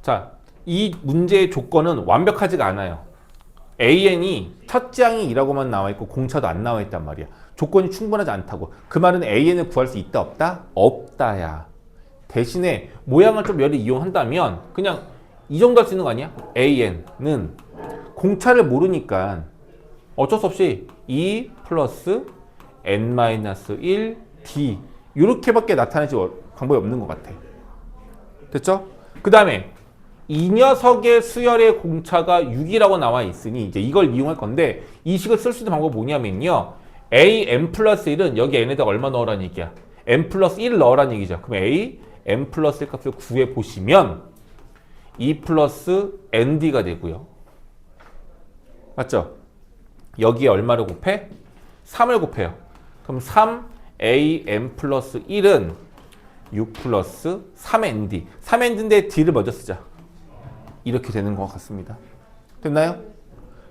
자, 이 문제의 조건은 완벽하지가 않아요. AN이 첫째 항이 2라고만 나와 있고 공차도 안 나와 있단 말이야. 조건이 충분하지 않다고. 그 말은 AN을 구할 수 있다 없다? 없다야. 대신에 모양을 좀 열이 이용한다면 그냥 이 정도 할 수 있는 거 아니야? AN은 공차를 모르니까 어쩔 수 없이 2 플러스 n-1 d 이렇게밖에 나타내지 방법이 없는 것 같아. 됐죠? 그 다음에 이 녀석의 수열의 공차가 6이라고 나와 있으니 이제 이걸 이용할 건데 이 식을 쓸 수 있는 방법이 뭐냐면요. a n 플러스 1은 여기 n에다가 얼마 넣으라는 얘기야? n 플러스 1 넣으라는 얘기죠. 그럼 a n 플러스 1 값을 구해 보시면 2 플러스 nd가 되고요. 맞죠? 여기에 얼마를 곱해? 3을 곱해요. 그럼 3an 플러스 1은 6 플러스 3nd 3nd인데 d를 먼저 쓰자. 이렇게 되는 것 같습니다. 됐나요?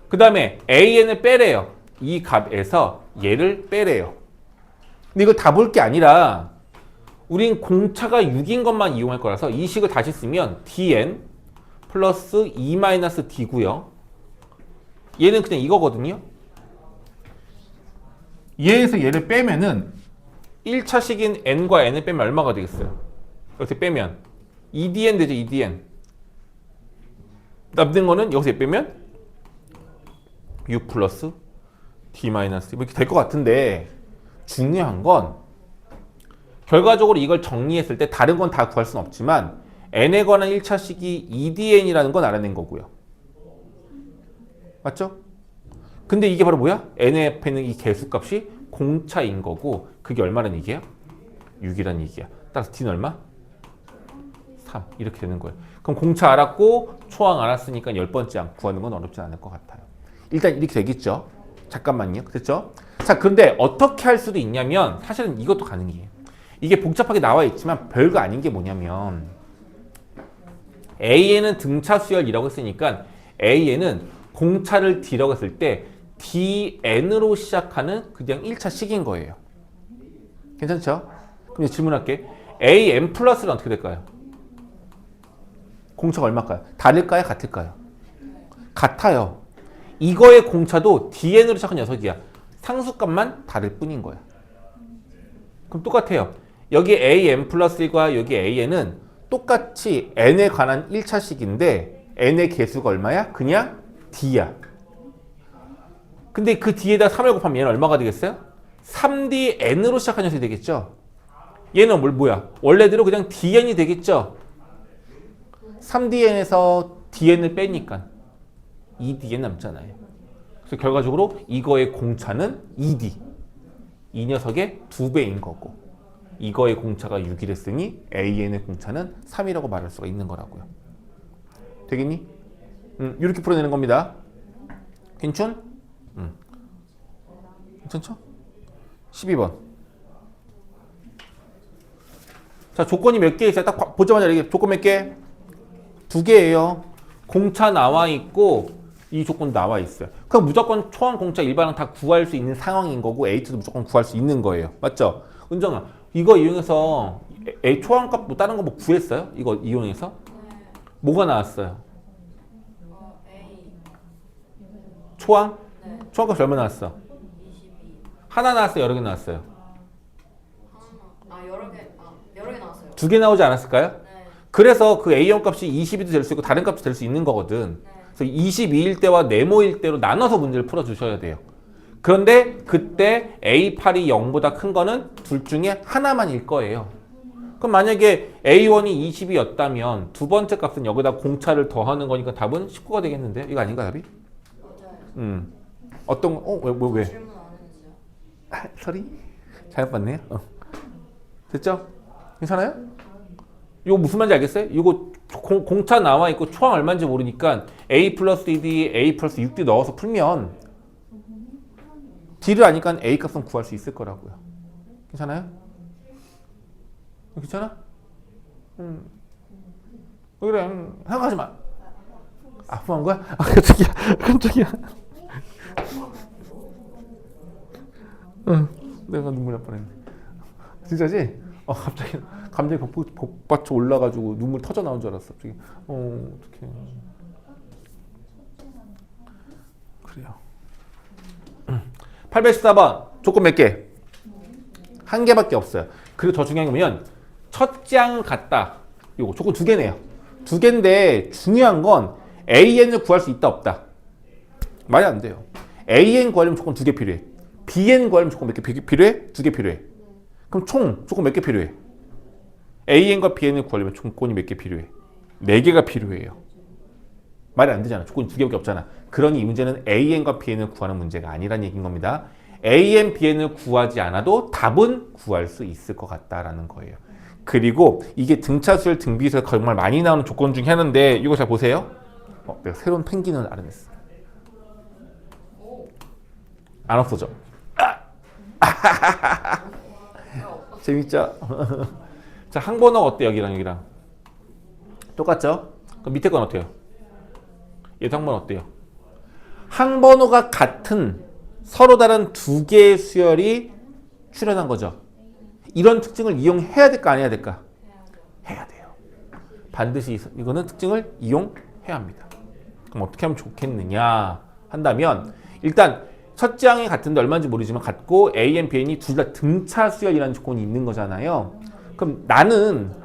그 다음에 an을 빼래요. 이 값에서 얘를 빼래요. 근데 이걸 다 볼 게 아니라 우린 공차가 6인 것만 이용할 거라서 이 식을 다시 쓰면 dn 플러스 2-d고요. 얘는 그냥 이거거든요. 얘에서 얘를 빼면은 1차식인 n과 n을 빼면 얼마가 되겠어요? 이렇게 빼면 2dn 되죠. 2dn 남는 거는 여기서 빼면 6 플러스 d 마이너스 이렇게 될 것 같은데 중요한 건 결과적으로 이걸 정리했을 때 다른 건 다 구할 수는 없지만 n에 관한 1차식이 2dn이라는 건 알아낸 거고요. 맞죠? 근데 이게 바로 뭐야? n의 앞에 있는 이 개수값이 공차인 거고 그게 얼마라는 얘기야? 6이라는 얘기야. 따라서 d는 얼마? 3 이렇게 되는 거예요. 그럼 공차 알았고 초항 알았으니까 10번째 항 구하는 건 어렵지 않을 것 같아요. 일단 이렇게 되겠죠? 잠깐만요. 됐죠? 자, 그런데 어떻게 할 수도 있냐면 사실은 이것도 가능해요. 이게 복잡하게 나와 있지만 별거 아닌 게 뭐냐면 AN은 등차 수열이라고 했으니까 AN은 공차를 D라고 했을 때 DN으로 시작하는 그냥 1차 식인 거예요. 괜찮죠? 그럼 이제 질문할게. AN 플러스는 어떻게 될까요? 공차가 얼마일까요? 다를까요? 같을까요? 같아요. 이거의 공차도 DN으로 시작한 녀석이야. 상수값만 다를 뿐인 거야. 그럼 똑같아요. 여기 AN 플러스 1과 여기 AN은 똑같이 n에 관한 1차식인데 n의 개수가 얼마야? 그냥 d야. 근데 그 d에다 3을 곱하면 얘는 얼마가 되겠어요? 3dn으로 시작한 녀석이 되겠죠? 얘는 뭐야? 원래대로 그냥 dn이 되겠죠? 3dn에서 dn을 빼니까 2dn 남잖아요. 그래서 결과적으로 이거의 공차는 2d. 이 녀석의 2배인 거고 이거의 공차가 6이랬으니 AN의 공차는 3이라고 말할 수가 있는 거라고요. 되겠니? 이렇게 풀어내는 겁니다. 괜춘? 괜찮죠? 12번. 자, 조건이 몇 개 있어요? 딱 보자마자 이렇게 조건 몇 개? 2개예요. 공차 나와 있고 이 조건 나와 있어요. 그럼 무조건 초항 공차 일반항 다 구할 수 있는 상황인 거고 A2도 무조건 구할 수 있는 거예요. 맞죠? 은정아, 이거 이용해서 A 초항값 뭐 다른 거 뭐 구했어요? 이거 이용해서? 뭐가 나왔어요? 초항? 네. 초항값 얼마 나왔어? 22. 하나 나왔어요? 여러 개 나왔어요? 여러 개 나왔어요. 2개 나오지 않았을까요? 네. 그래서 그 A0 값이 22도 될 수 있고 다른 값도 될 수 있는 거거든. 네. 그래서 22일 때와 네모일 때로 나눠서 문제를 풀어주셔야 돼요. 그런데 그때 A8이 0보다 큰 거는 둘 중에 하나만일 거예요. 그럼 만약에 A1이 20이었다면 두 번째 값은 여기다 공차를 더하는 거니까 답은 19가 되겠는데요? 이거 아닌가 답이? 맞아요. 어떤 거? 왜? 질문 안 했는데요. 아, 소리? 잘못 봤네요. 됐죠? 괜찮아요? 이거 무슨 말인지 알겠어요? 이거 공차 나와 있고 초항 얼마인지 모르니까 A 플러스 2D, A 플러스 6D 넣어서 풀면 D를 아니까 A 값은 구할 수 있을 거라고요. 괜찮아요? 괜찮아? 왜 그래? 생각하지 마. 아프한 거야? 아, 깜짝이야. 내가 눈물 날 뻔했네. 진짜지? 갑자기 감정이 복받쳐 올라가지고 눈물 터져 나온 줄 알았어. 갑자기. 어떡해. 그래요. 814번 조건 몇 개? 한 개밖에 없어요. 그리고 더 중요한 게 뭐냐면 첫장 같다. 요거 조건 두 개네요. 두 개인데 중요한 건 AN을 구할 수 있다 없다. 말이 안 돼요. AN 구하려면 조건 두 개 필요해. BN 구하려면 조건 몇 개 필요해? 두 개 필요해. 그럼 총 조건 몇 개 필요해? AN과 BN을 구하려면 조건이 몇 개 필요해? 네 개가 필요해요. 말이 안 되잖아. 조건이 두 개밖에 없잖아. 그러니 이 문제는 AN과 BN을 구하는 문제가 아니라는 얘기인 겁니다. AN, BN을 구하지 않아도 답은 구할 수 있을 것 같다라는 거예요. 그리고 이게 등차수열 등비수열 정말 많이 나오는 조건 중에 하나인데 이거 잘 보세요. 내가 새로운 펭귄을 알아냈어. 안 없어져. 재밌죠? 자, 항번호가 어때? 여기랑 여기랑 똑같죠? 그럼 밑에 건 어때요? 얘도 항번호 어때요? 항번호가 같은 서로 다른 두 개의 수열이 출현한 거죠. 이런 특징을 이용해야 될까 안 해야 될까? 해야 돼요. 반드시 이거는 특징을 이용해야 합니다. 그럼 어떻게 하면 좋겠느냐 한다면 일단 첫 장이 같은데 얼마인지 모르지만 같고 AN, BN이 둘 다 등차 수열이라는 조건이 있는 거잖아요. 그럼 나는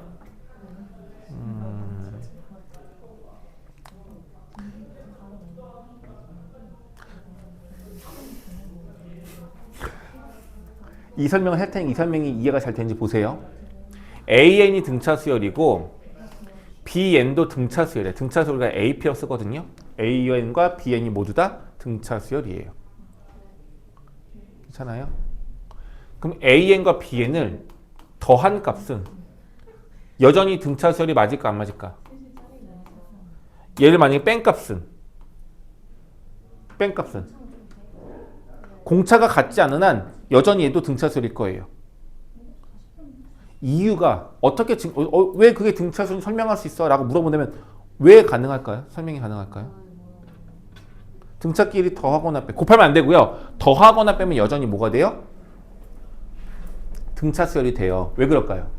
이 설명을 할 테니 이 설명이 이해가 잘 되는지 보세요. AN이 등차 수열이고 BN도 등차 수열이에요. 등차 수열과 AP라고 쓰거든요. AN과 BN이 모두 다 등차 수열이에요. 괜찮아요? 그럼 AN과 BN을 더한 값은 여전히 등차 수열이 맞을까 안 맞을까? 얘를 만약에 뺀 값은 공차가 같지 않은 한 여전히 얘도 등차 수열일 거예요. 이유가 어떻게 왜 그게 등차 수열 설명할 수 있어? 라고 물어본다면 왜 가능할까요? 설명이 가능할까요? 등차끼리 더하거나 곱하면 안 되고요. 더하거나 빼면 여전히 뭐가 돼요? 등차 수열이 돼요. 왜 그럴까요?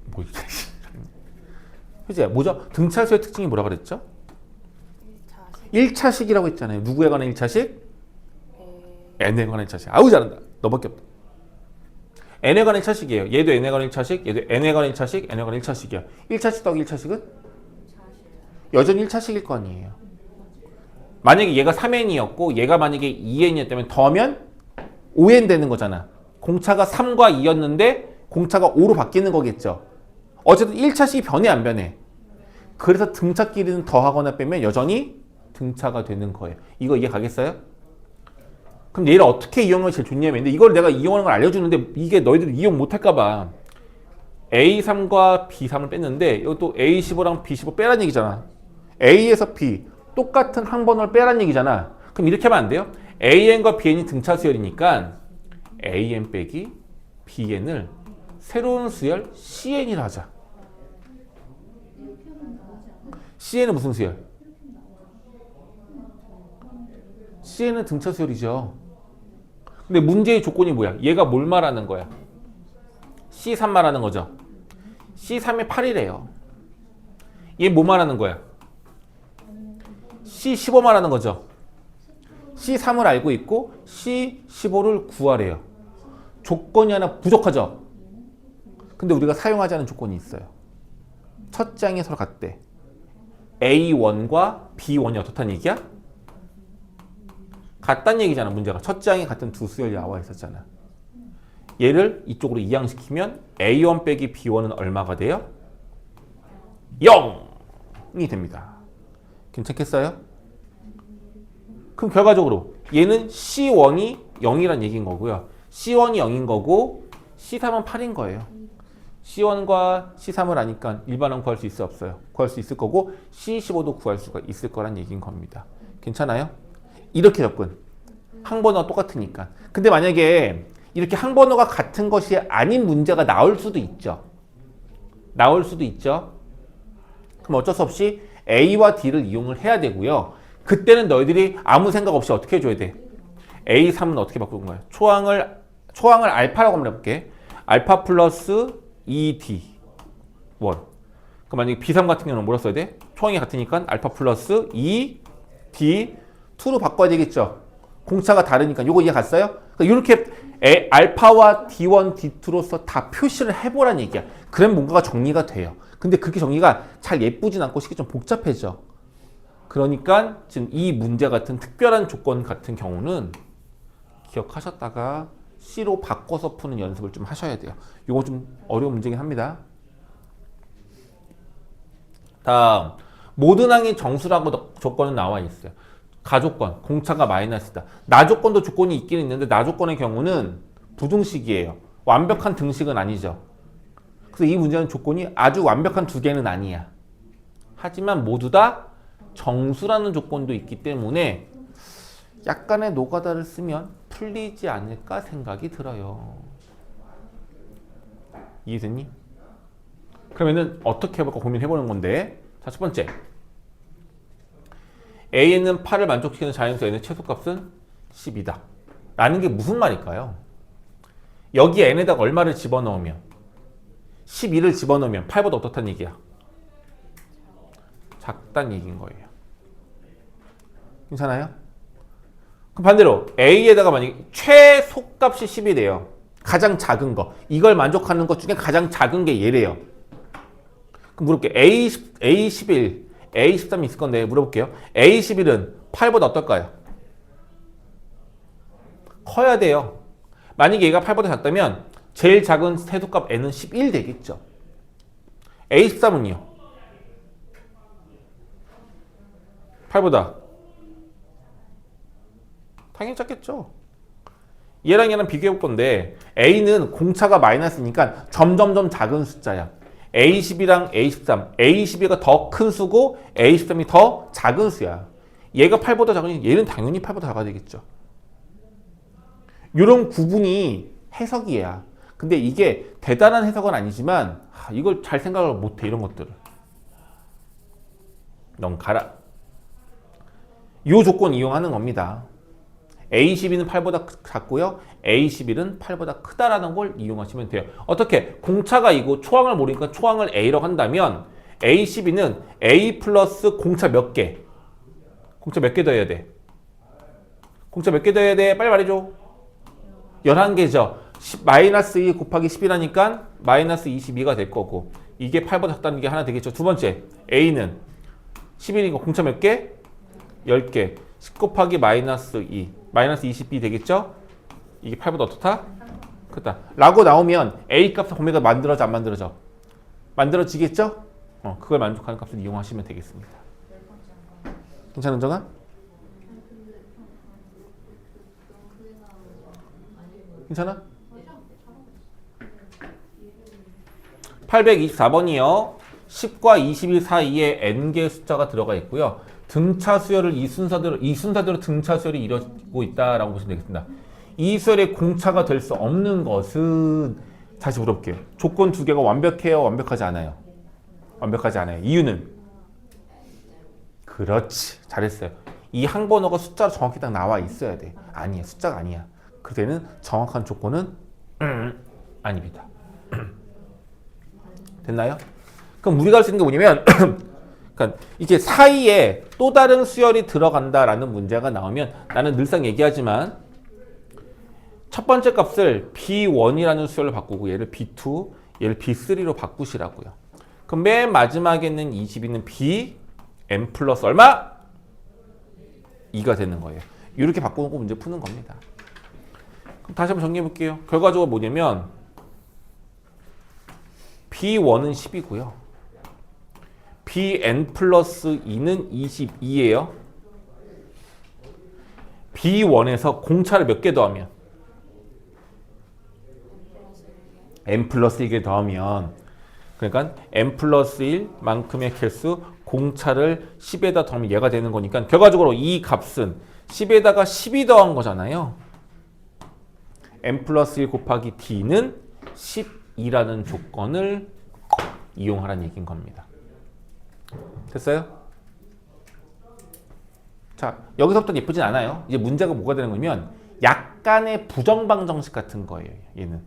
뭐 그치? 뭐죠? 등차 수열 특징이 뭐라 그랬죠? 1차식이라고 했잖아요. 누구에 관한 1차식? n에 관한 1차식. 아우 잘한다. 너밖에 없다. n에 관한 1차식이에요. 얘도 n에 관한 1차식, 얘도 n에 관한 1차식, n에 관한 1차식이야. 1차식 더하기 1차식은? 여전히 1차식일 거 아니에요. 만약에 얘가 3n이었고 얘가 만약에 2n이었다면 더하면 5n 되는 거잖아. 공차가 3과 2였는데 공차가 5로 바뀌는 거겠죠. 어쨌든 1차식이 변해 안 변해? 그래서 등차끼리는 더하거나 빼면 여전히 등차가 되는 거예요. 이거 이해 가겠어요? 그럼 얘를 어떻게 이용하면 제일 좋냐면 근데 이걸 내가 이용하는 걸 알려주는데 이게 너희들 이용 못할까 봐 A3과 B3을 뺐는데 이것도 A15랑 B15 빼란 얘기잖아. A에서 B 똑같은 항번호를 빼란 얘기잖아. 그럼 이렇게 하면 안 돼요? AN과 BN이 등차 수열이니까 AN 빼기 BN을 새로운 수열 CN이라 하자. CN은 무슨 수열? CN은 등차 수열이죠. 근데 문제의 조건이 뭐야? 얘가 뭘 말하는 거야? C3 말하는 거죠. C3이 8이래요. 얘 뭐 말하는 거야? C15 말하는 거죠. C3을 알고 있고 C15를 구하래요. 조건이 하나 부족하죠. 근데 우리가 사용하지 않은 조건이 있어요. 첫 장이 서로 같대. A1과 B1이 어떻다는 얘기야? 같다는 얘기잖아. 문제가 첫 장이 같은 두 수열이 나와 있었잖아. 얘를 이쪽으로 이항시키면 A1 빼기 B1은 얼마가 돼요? 0이 됩니다. 괜찮겠어요? 그럼 결과적으로 얘는 C1이 0이란 얘기인 거고요. C1이 0인 거고 C3은 8인 거예요. C1과 C3을 아니까 일반항 구할 수 있어 없어요? 구할 수 있을 거고 C15도 구할 수가 있을 거란 얘기인 겁니다. 괜찮아요? 이렇게 접근. 항번호가 똑같으니까. 근데 만약에 이렇게 항번호가 같은 것이 아닌 문제가 나올 수도 있죠. 나올 수도 있죠. 그럼 어쩔 수 없이 A와 D를 이용을 해야 되고요. 그때는 너희들이 아무 생각 없이 어떻게 해줘야 돼? A3은 어떻게 바꾸는 거야? 초항을 알파라고 한번 해볼게. 알파 플러스 2D 1. 그럼 만약에 B3 같은 경우는 뭐라 써야 돼? 초항이 같으니까 알파 플러스 2D 2로 바꿔야 되겠죠. 공차가 다르니까. 요거 이해 갔어요? 그러니까 이렇게 알파와 D1, D2로서 다 표시를 해보란 얘기야. 그럼 뭔가가 정리가 돼요. 근데 그렇게 정리가 잘 예쁘진 않고 쉽게 좀 복잡해져. 그러니까 지금 이 문제 같은 특별한 조건 같은 경우는 기억하셨다가 C로 바꿔서 푸는 연습을 좀 하셔야 돼요. 이거 좀 어려운 문제긴 합니다. 다음, 모든 항이 정수라고 조건은 나와 있어요. 가조건, 공차가 마이너스다. 나조건도 조건이 있긴 있는데 나조건의 경우는 부등식이에요. 완벽한 등식은 아니죠. 그래서 이 문제는 조건이 아주 완벽한 두 개는 아니야. 하지만 모두 다 정수라는 조건도 있기 때문에 약간의 노가다를 쓰면 풀리지 않을까 생각이 들어요. 이해됐니? 그러면은 어떻게 해볼까 고민해보는 건데, 자, 첫 번째, A는 8을 만족시키는 자연수 N의 최소값은 10이다 라는 게 무슨 말일까요? 여기 N에다가 얼마를 집어넣으면 12를 집어넣으면 8보다 어떻다는 얘기야? 작다는 얘기인 거예요. 괜찮아요? 그럼 반대로 A에다가 만약에 최소값이 10이래요. 가장 작은 거. 이걸 만족하는 것 중에 가장 작은 게 얘래요. 그럼 물어볼게요. A11, A13이 있을 건데 물어볼게요. A11은 8보다 어떨까요? 커야 돼요. 만약에 얘가 8보다 작다면 제일 작은 최소값 N은 11 되겠죠. A13은요? 8보다 당연히 작겠죠. 얘랑 비교해 볼 건데 A는 공차가 마이너스니까 점점점 작은 숫자야. A12랑 A13, A12가 더 큰 수고 A13이 더 작은 수야. 얘가 8보다 작으니 얘는 당연히 8보다 작아야 되겠죠. 이런 구분이 해석이야. 근데 이게 대단한 해석은 아니지만 이걸 잘 생각을 못해. 이런 것들을 넌 가라. 이 조건 이용하는 겁니다. A12는 8보다 작고요. A11은 8보다 크다라는 걸 이용하시면 돼요. 어떻게? 공차가 이고 초항을 모르니까 초항을 A라고 한다면 A12는 A 플러스 공차 몇 개? 공차 몇 개 더해야 돼? 공차 몇 개 더해야 돼? 빨리 말해줘. 11개죠. 마이너스 2 곱하기 10이라니까 마이너스 22가 될 거고 이게 8보다 작다는 게 하나 되겠죠. 두 번째, A는 11이니까 공차 몇 개? 10개. 10 곱하기 마이너스 2. 마이너스 22 되겠죠? 이게 8보다 어떻다? 크다. 라고 나오면 A 값의 범위가 만들어져 안 만들어져? 만들어지겠죠? 그걸 만족하는 값을 이용하시면 되겠습니다. 괜찮은 정아? 괜찮아? 824번이요. 10과 21 사이에 n개의 숫자가 들어가 있고요. 등차 수열을 이 순서대로 등차 수열이 이루어지고 있다라고 보시면 되겠습니다. 이 수열의 공차가 될 수 없는 것은 다시 물어볼게요. 조건 두 개가 완벽해요? 완벽하지 않아요? 완벽하지 않아요. 이유는? 그렇지. 잘했어요. 이 항번호가 숫자로 정확히 딱 나와 있어야 돼. 아니야. 숫자가 아니야. 그때는 정확한 조건은 아닙니다. 됐나요? 그럼 우리가 할 수 있는 게 뭐냐면 그러니까 이게 사이에 또 다른 수열이 들어간다라는 문제가 나오면 나는 늘상 얘기하지만 첫 번째 값을 B1이라는 수열로 바꾸고 얘를 B2, 얘를 B3로 바꾸시라고요. 그럼 맨 마지막에 있는 22는 BN 플러스 얼마? 2가 되는 거예요. 이렇게 바꾸고 문제 푸는 겁니다. 그럼 다시 한번 정리해 볼게요. 결과적으로 뭐냐면 B1은 10이고요. BN 플러스 2는 22예요. B1에서 공차를 몇 개 더하면? N 플러스 1개 더하면 그러니까 N 플러스 1만큼의 개수 공차를 10에다 더하면 얘가 되는 거니까 결과적으로 이 값은 10에다가 12 더한 거잖아요. N 플러스 1 곱하기 D는 12라는 조건을 이용하라는 얘기인 겁니다. 됐어요? 자, 여기서부터는 예쁘진 않아요. 이제 문제가 뭐가 되는 거냐면 약간의 부정방정식 같은 거예요. 얘는.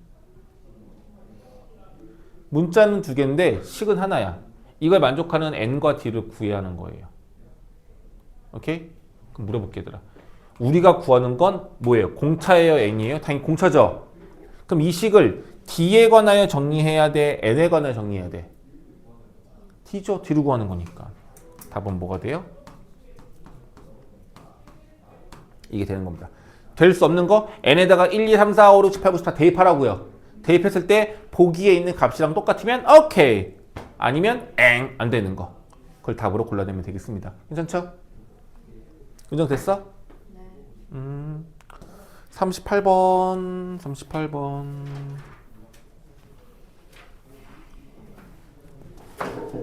문자는 두 개인데 식은 하나야. 이걸 만족하는 n과 d를 구해야 하는 거예요. 오케이? 그럼 물어볼게 얘들아. 우리가 구하는 건 뭐예요? 공차예요? n이에요? 당연히 공차죠. 그럼 이 식을 d에 관하여 정리해야 돼? n에 관하여 정리해야 돼? d죠. d를 구하는 거니까. 답은 뭐가 돼요? 이게 되는 겁니다. 될 수 없는 거 n에다가 1, 2, 3, 4, 5, 6, 7, 8, 9, 10 다 대입하라고요. 대입했을 때 보기에 있는 값이랑 똑같으면 오케이. 아니면 엥 안 되는 거. 그걸 답으로 골라내면 되겠습니다. 괜찮죠? 인정됐어? 네. 38번.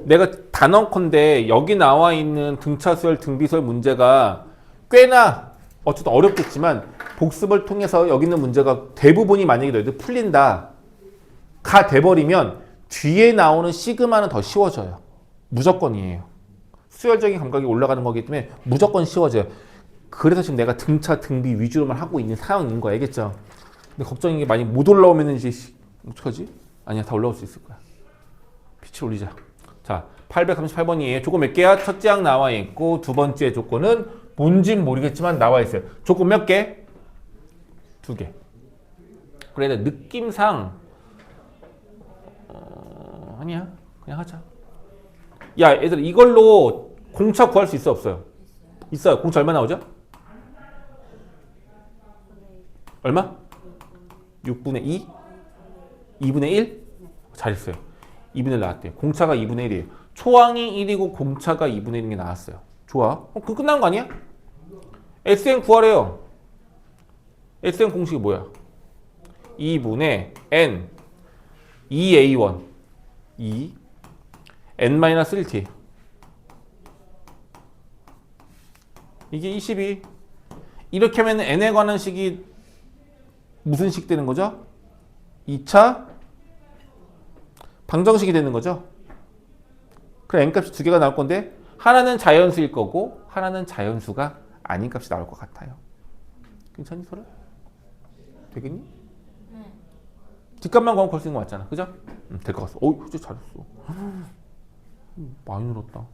내가 단언컨대 여기 나와 있는 등차수열, 등비수열 문제가 꽤나 어쨌든 어렵겠지만 복습을 통해서 여기 있는 문제가 대부분이 만약에 너희들 풀린다 가 돼버리면 뒤에 나오는 시그마는 더 쉬워져요. 무조건이에요. 수열적인 감각이 올라가는 거기 때문에 무조건 쉬워져요. 그래서 지금 내가 등차, 등비 위주로만 하고 있는 상황인 거야. 알겠죠? 근데 걱정인 게 많이 못 올라오면 이제 어떡하지? 아니야, 다 올라올 수 있을 거야. 빛을 올리자. 자, 838번이에요. 조건 몇 개야? 첫째 항 나와 있고 두 번째 조건은 뭔진 모르겠지만 나와 있어요. 조건 몇 개? 2개. 그래, 느낌상 아니야. 그냥 하자. 야, 얘들 이걸로 공차 구할 수 있어 없어요? 있어요. 공차 얼마 나오죠? 얼마? 6분의 2? 2분의 1? 잘했어요. 2분의 1 나왔대요. 공차가 2분의 1이에요. 초항이 1이고 공차가 2분의 1인 게 나왔어요. 좋아. 그럼 끝난 거 아니야? SN 구하래요. SN 공식이 뭐야? 2분의 n 2a1 2 n-1t 이게 22. 이렇게 하면 n에 관한 식이 무슨 식 되는 거죠? 2차 방정식이 되는 거죠. 그럼 n값이 두 개가 나올 건데 하나는 자연수일 거고 하나는 자연수가 아닌 값이 나올 것 같아요. 괜찮니 소라? 되겠니? 네. 뒷값만 구하면 걸 수 있는 거 맞잖아. 그죠? 될 것 같아. 오, 진짜 잘했어. 많이 늘었다.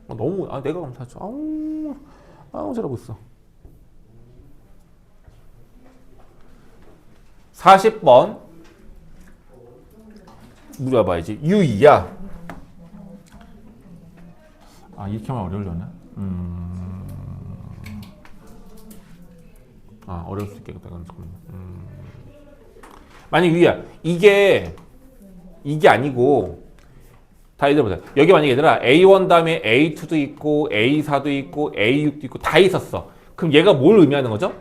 너무 내가 감사하죠. 아우 잘하고 있어. 40번 물어봐야지. U2야. 이렇게 하면 어려우려나? 어려울 수 있겠다. 만약 U야. 이게 아니고 다 얘들아 보자. 여기 만약에 얘들아 A1 다음에 A2도 있고 A4도 있고 A6도 있고 다 있었어. 그럼 얘가 뭘 의미하는 거죠?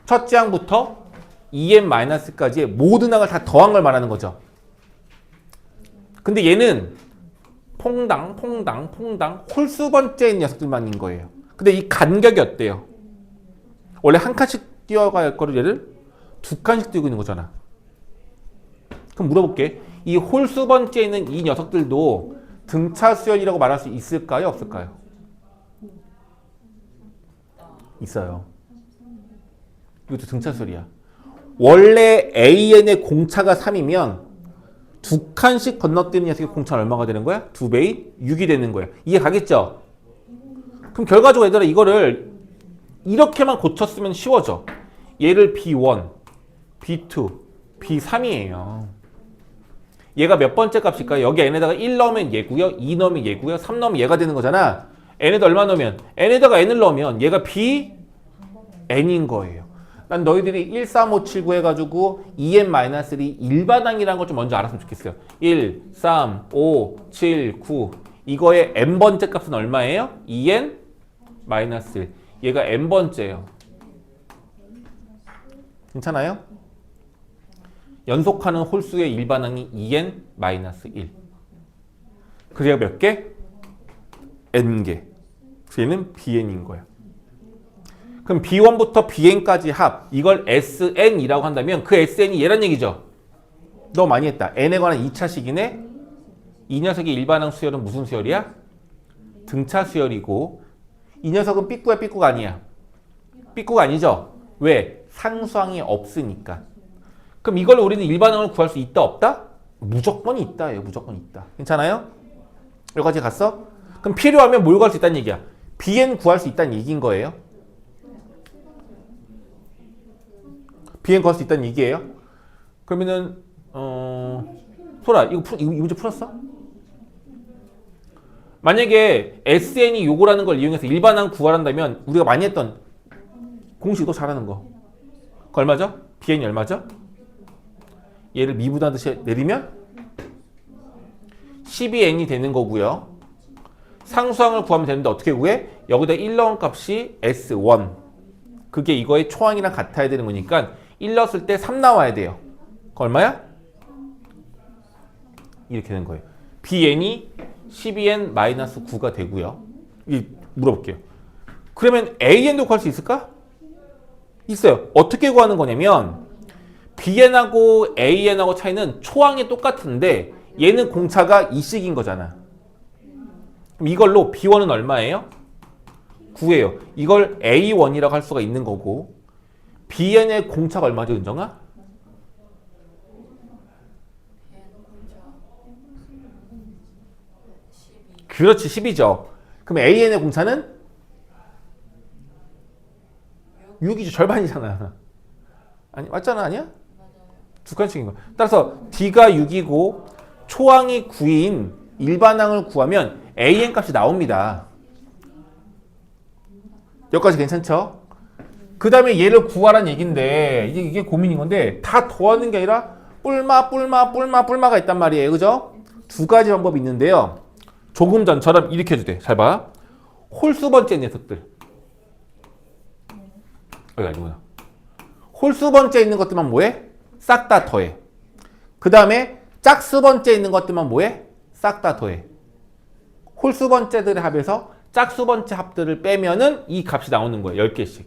첫째 항부터 EN-까지의 모든 항을 다 더한 걸 말하는 거죠. 근데 얘는 퐁당 홀수 번째인 녀석들만인 거예요. 근데 이 간격이 어때요? 원래 한 칸씩 뛰어가야 할 거를 얘를 두 칸씩 뛰고 있는 거잖아. 그럼 물어볼게. 이 홀수 번째에 있는 이 녀석들도 등차 수열이라고 말할 수 있을까요? 없을까요? 있어요. 이것도 등차 수열이야. 원래 AN의 공차가 3이면 두 칸씩 건너뛰는 녀석의 공차는 얼마가 되는 거야? 2배의 6이 되는 거야. 이해 가겠죠? 그럼 결과적으로 얘들아 이거를 이렇게만 고쳤으면 쉬워져. 얘를 B1, B2, B3이에요. 얘가 몇 번째 값일까요? 여기 n에다가 1 넣으면 얘고요. 2 넣으면 얘고요. 3 넣으면 얘가 되는 거잖아. n에다 얼마 넣으면? n에다가 n을 넣으면 얘가 B, n인 거예요. 난 너희들이 1, 3, 5, 7, 9 해가지고 EN-1이 일반항이라는 걸 좀 먼저 알았으면 좋겠어요. 1, 3, 5, 7, 9 이거의 n번째 값은 얼마예요? EN-1 얘가 n번째예요. 괜찮아요? 연속하는 홀수의 일반항이 EN-1 그래야 몇 개? n개. 얘는 BN인 거야. 그럼 B1부터 BN까지 합 이걸 SN이라고 한다면 그 SN이 얘란 얘기죠. 너무 많이 했다. n에 관한 2차식이네. 이 녀석의 일반항 수열은 무슨 수열이야? 등차 수열이고 이 녀석은 삐꾸야 삐꾸가 아니야. B구가 아니죠? 왜? 상수항이 없으니까. 그럼 이걸로 우리는 일반항을 구할 수 있다 없다? 무조건 있다예요. 무조건 있다. 괜찮아요? 여기까지 갔어? 그럼 필요하면 뭘 구할 수 있다는 얘기야? Bn 구할 수 있다는 얘기인 거예요. Bn 구할 수 있다는 얘기예요. 그러면은 소라 이거 이 문제 풀었어? 만약에 SN이 요거라는 걸 이용해서 일반항 구하란다면 우리가 많이 했던 공식도 잘하는 거. 그 얼마죠? Bn이 얼마죠? 얘를 미분하듯이 내리면 12n이 되는 거고요. 상수항을 구하면 되는데 어떻게 구해? 여기다 1 넣은 값이 S1. 그게 이거의 초항이랑 같아야 되는 거니까 1 넣었을 때 3 나와야 돼요. 그 얼마야? 이렇게 되는 거예요. Bn이 12n-9가 되고요. 이 물어볼게요. 그러면 AN도 구할 수 있을까? 있어요. 어떻게 구하는 거냐면 Bn하고 AN하고 차이는 초항이 똑같은데 얘는 공차가 2씩인 거잖아. 그럼 이걸로 B1은 얼마예요? 9예요. 이걸 A1이라고 할 수가 있는 거고 Bn의 공차가 얼마죠, 은정아? 그렇지, 10이죠. 그럼 AN의 공차는 6이죠. 절반이잖아. 아니, 맞잖아, 아니야? 두 칸씩인 거야. 따라서 D가 6이고 초항이 9인 일반항을 구하면 AN 값이 나옵니다. 여기까지 괜찮죠? 그 다음에 얘를 구하라는 얘긴데 이게 고민인 건데 다 더하는 게 아니라 뿔마가 있단 말이에요. 그죠? 두 가지 방법이 있는데요. 조금 전처럼 이렇게 해도 돼. 잘 봐. 홀수 번째 녀석들. 여기 아니구나. 홀수 번째 있는 것들만 뭐해? 싹 다 더해. 그 다음에 짝수 번째 있는 것들만 뭐해? 싹 다 더해. 홀수 번째들의 합에서 짝수 번째 합들을 빼면은 이 값이 나오는 거예요. 10개씩.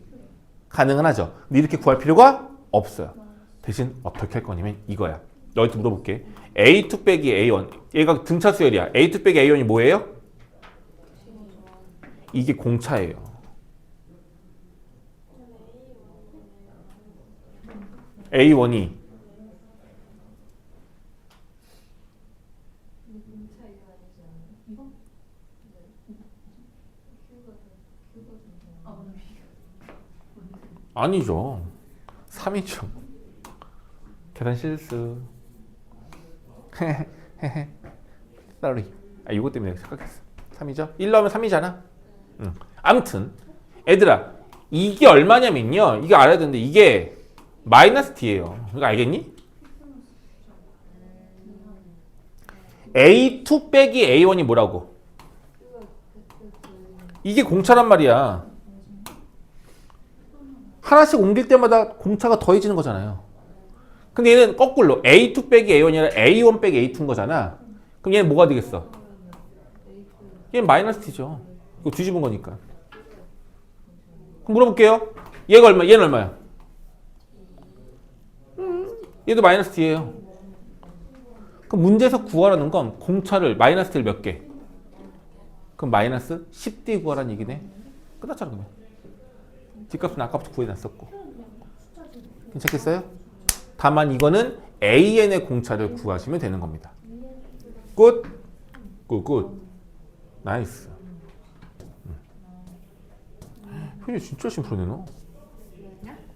가능은 하죠. 근데 이렇게 구할 필요가 없어요. 대신 어떻게 할 거냐면 이거야. 너희한테 물어볼게. A2 빼기 A1. 얘가 등차 수열이야. A2 빼기 A1이 뭐예요? 이게 공차예요. A1이 아니죠. 3이죠. 계산 실수. sorry. 아, 이거 때문에 착각했어. 3이죠? 1 넣으면 3이잖아. 아무튼 애들아 이게 얼마냐면요. 이거 알아야 되는데 이게 마이너스 D예요. 이거 알겠니? A2 빼기 A1이 뭐라고? 이게 공차란 말이야. 하나씩 옮길 때마다 공차가 더해지는 거잖아요. 근데 얘는 거꾸로 A2 빼기 A1이 아니라 A1 빼기 A2인 거잖아. 그럼 얘는 뭐가 되겠어? 얘는 마이너스 T죠. 이거 뒤집은 거니까. 그럼 물어볼게요. 얘가 얼마? 얘는 얼마야? 얘도 마이너스 T예요. 그럼 문제에서 구하라는 건 공차를 마이너스 T를 몇 개? 그럼 마이너스 10D 구하라는 얘기네. 끝났잖아 그러면. 뒷값은 아까부터 구해놨었고. 괜찮겠어요? 다만 이거는 AN의 공차를 구하시면 되는 겁니다. 굿? 굿. 나이스. 효진이 진짜 열심히 풀었네 너.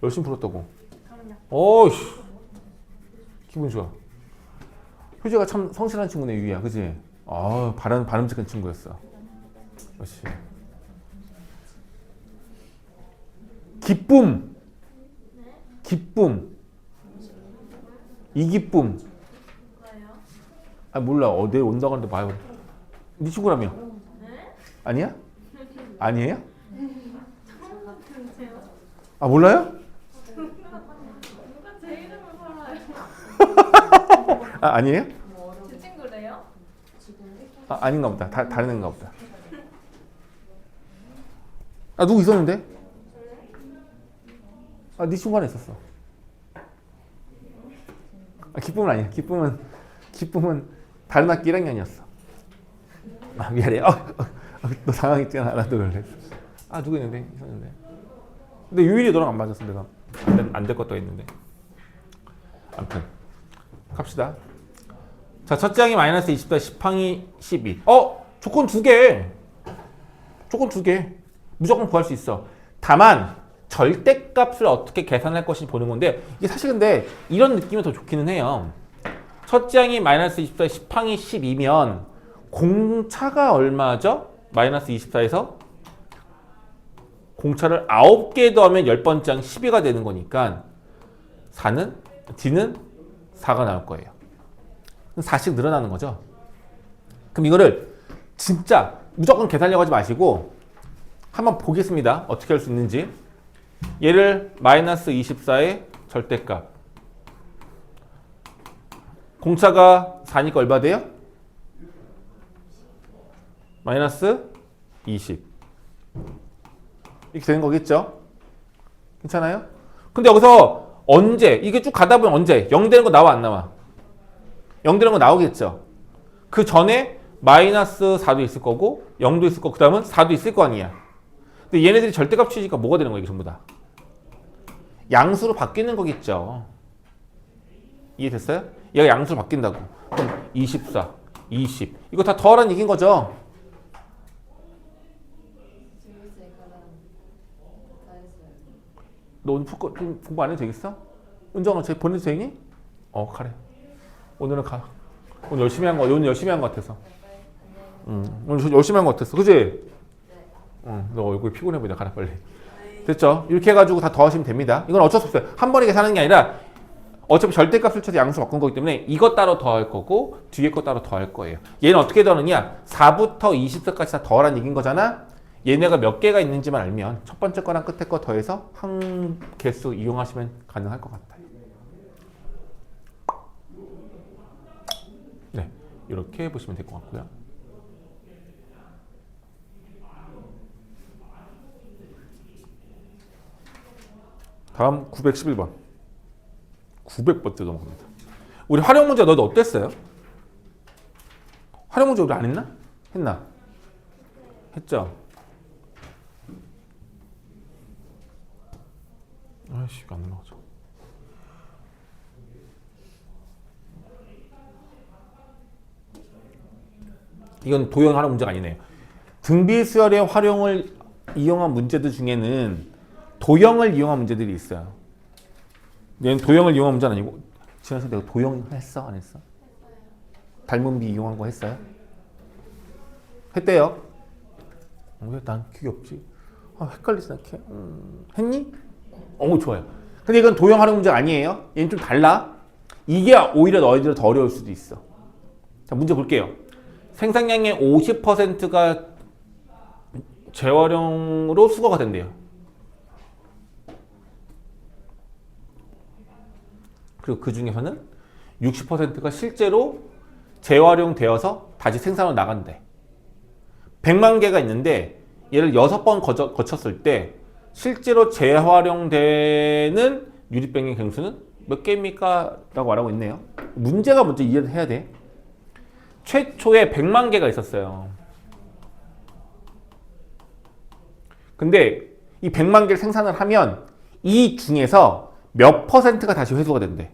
열심히 풀었다고. 어이씨. 기분 좋아. 효지가 참 성실한 친구네 유이야. 그치? 아 바람직한 친구였어. 역시. 기쁨. 이 기쁨. 아 몰라. 내일 온다고 하는데 봐요. 네 친구라며? 아니야? 아니에요? 아 몰라요? 누가 제 이름을 팔아요? 아 아니에요? 제 친구래요? 아 아닌가 보다. 다른 애인가 보다. 아 누구 있었는데? 아 네 친구 하나 있었어. 아 기쁨은 아니야. 기쁨은 다른 학기 1학년이었어. 아 미안해. 너 당황했잖아. 나도 그래. 아 누구 있었는데? 근데 유일이 너랑 안 맞았어. 내가 안 될 것도 있는데. 아무튼 갑시다. 자, 첫째 항이 마이너스 24, 10항이 12. 조건 두 개. 조건 두 개. 무조건 구할 수 있어. 다만 절대값을 어떻게 계산할 것인지 보는 건데 이게 사실 근데 이런 느낌이 더 좋기는 해요. 첫째 항이 마이너스 24, 10항이 12면 공차가 얼마죠? 마이너스 24에서 공차를 9개 더하면 10번째 항 12가 되는 거니까 D는 4가 나올 거예요. 4씩 늘어나는 거죠. 그럼 이거를 진짜 무조건 계산하려고 하지 마시고 한번 보겠습니다. 어떻게 할 수 있는지. 얘를 마이너스 24의 절대값. 공차가 4니까 얼마 돼요? 마이너스 20. 이렇게 되는 거겠죠? 괜찮아요? 근데 여기서 언제, 이게 쭉 가다 보면 언제? 0 되는 거 나와 안 나와? 0 되는 거 나오겠죠? 그 전에 마이너스 4도 있을 거고 0도 있을 거고 그 다음은 4도 있을 거 아니야. 근데 얘네들이 절대값 취지니까 뭐가 되는 거야 이게 전부 다? 양수로 바뀌는 거겠죠. 이해됐어요? 얘가 양수로 바뀐다고. 그럼 24, 20 이거 다 더하라는 얘기인 거죠. 너 오늘 공부 안 해도 되겠어? 은정아, 쟤 보내도 되니? 가래. 오늘은 가. 오늘 열심히 한 거, 오늘 열심히 한 거 같아서. 오늘 열심히 한 거 같았어. 그지? 너 얼굴 피곤해 보이다. 가라, 빨리. 됐죠? 이렇게 해가지고 다 더하시면 됩니다. 이건 어쩔 수 없어요. 한 번에 계산하는 게 아니라 어차피 절대값을 쳐서 양수 바꾼 거기 때문에 이것 따로 더할 거고 뒤에 거 따로 더할 거예요. 얘는 어떻게 더하느냐? 4부터 20까지 다 더하라는 얘기인 거잖아? 얘네가 몇 개가 있는지만 알면 첫 번째 거랑 끝에 거 더해서 한 개수 이용하시면 가능할 것 같아요. 네, 이렇게 보시면 될 것 같고요. 다음 911번. 900번째 넘어갑니다. 우리 활용 문제 너도 어땠어요? 활용 문제 우리 안 했나? 했나? 했죠? 아이씨, 안 올라가죠. 이건 도형 활용 문제가 아니네요. 등비수열의 활용을 이용한 문제들 중에는 도형을 이용한 문제들이 있어요. 얘는 도형을 이용한 문제는 아니고 지난 시간에 내가 도형 했어? 안 했어? 닮은비 이용한 거 했어요? 했대요. 왜 난 기억이 없지? 헷갈리지 않게. 했니? 좋아요. 근데 이건 도형 활용 문제가 아니에요. 얘는 좀 달라. 이게 오히려 너희들 더 어려울 수도 있어. 자, 문제 볼게요. 생산량의 50%가 재활용으로 수거가 된대요. 그리고 그 중에서는 60%가 실제로 재활용되어서 다시 생산으로 나간대. 100만 개가 있는데 얘를 6번 거쳤을 때 실제로 재활용되는 유리병의 개수는 몇 개입니까? 라고 말하고 있네요. 문제가 먼저 이해를 해야 돼. 최초에 100만 개가 있었어요. 근데 이 100만 개를 생산을 하면 이 중에서 몇 퍼센트가 다시 회수가 된대?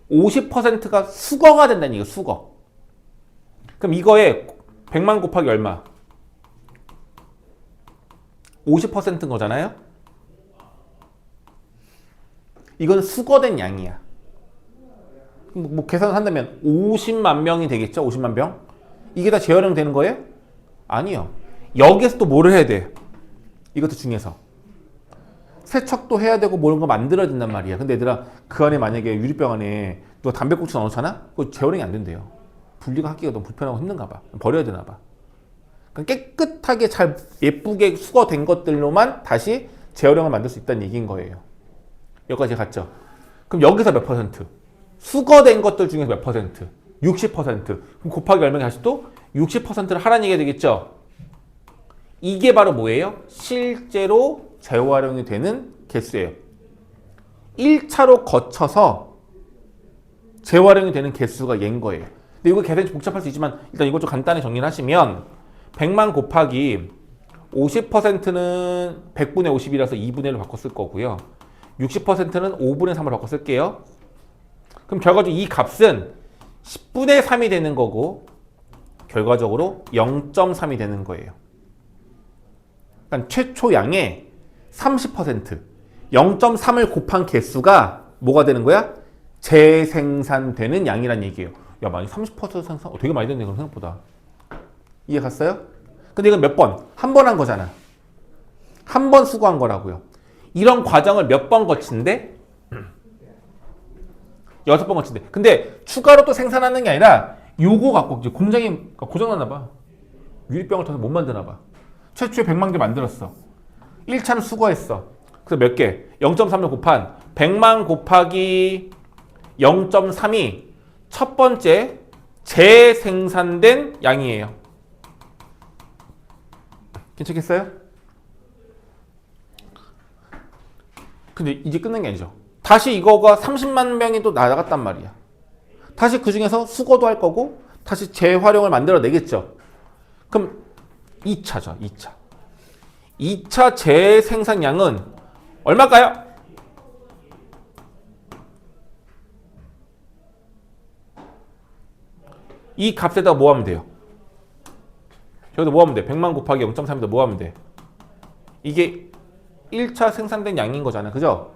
50%가 수거가 된다는 얘기야, 수거. 그럼 이거에 100만 곱하기 얼마? 50%인 거잖아요? 이건 수거된 양이야. 뭐 계산을 한다면 50만 명이 되겠죠? 50만 병? 이게 다 재활용 되는 거예요? 아니요. 여기서 또 뭐를 해야 돼? 이것도 중에서. 세척도 해야 되고 뭐 이런 거 만들어야 된단 말이야. 근데 얘들아, 그 안에 만약에 유리병 안에 너 담배꽁초 넣어놓잖아? 그거 재활용이 안 된대요. 분리가 하기가 너무 불편하고 힘든가 봐. 버려야 되나 봐. 그러니까 깨끗하게 잘 예쁘게 수거된 것들로만 다시 재활용을 만들 수 있다는 얘기인 거예요. 여기까지 갔죠? 그럼 여기서 몇 퍼센트? 수거된 것들 중에서 몇 퍼센트? 60%. 그럼 곱하기 얼마 다시 또 60%를 하라는 얘기가 되겠죠? 이게 바로 뭐예요? 실제로 재활용이 되는 개수예요. 1차로 거쳐서 재활용이 되는 개수가 얘인 거예요. 근데 이거 계산이 좀 복잡할 수 있지만 일단 이것 좀 간단히 정리를 하시면 100만 곱하기 50%는 100분의 50이라서 2분의 1로 바꿔 쓸 거고요. 60%는 5분의 3으로 바꿔 쓸게요. 그럼 결과적으로 이 값은 10분의 3이 되는 거고 결과적으로 0.3이 되는 거예요. 그러니까 최초 양의 30%, 0.3을 곱한 개수가 뭐가 되는 거야? 재생산되는 양이란 얘기예요. 야, 많이 30% 생산, 되게 많이 됐네, 그럼 생각보다. 이해 갔어요? 근데 이건 몇 번? 한 번 한 거잖아. 한 번 수거한 거라고요. 이런 과정을 몇 번 거친대? 6번 거친대. 근데 추가로 또 생산하는 게 아니라 요거 갖고 이제 공장이 고장났나 봐. 유리병을 터서 못 만드나 봐. 최초에 100만 개 만들었어. 1차는 수거했어. 그래서 몇 개? 0.3을 곱한 100만 곱하기 0.3이 첫 번째 재생산된 양이에요. 괜찮겠어요? 근데 이제 끝난 게 아니죠. 다시 이거가 30만 병이 또 나갔단 말이야. 다시 그 중에서 수거도 할 거고 다시 재활용을 만들어 내겠죠. 그럼 2차죠. 2차. 2차 재생산량은 얼마일까요? 이 값에다가 뭐 하면 돼요? 여기다 뭐 하면 돼? 100만 곱하기 0.3에다 뭐 하면 돼? 이게 1차 생산된 양인 거잖아요. 그죠?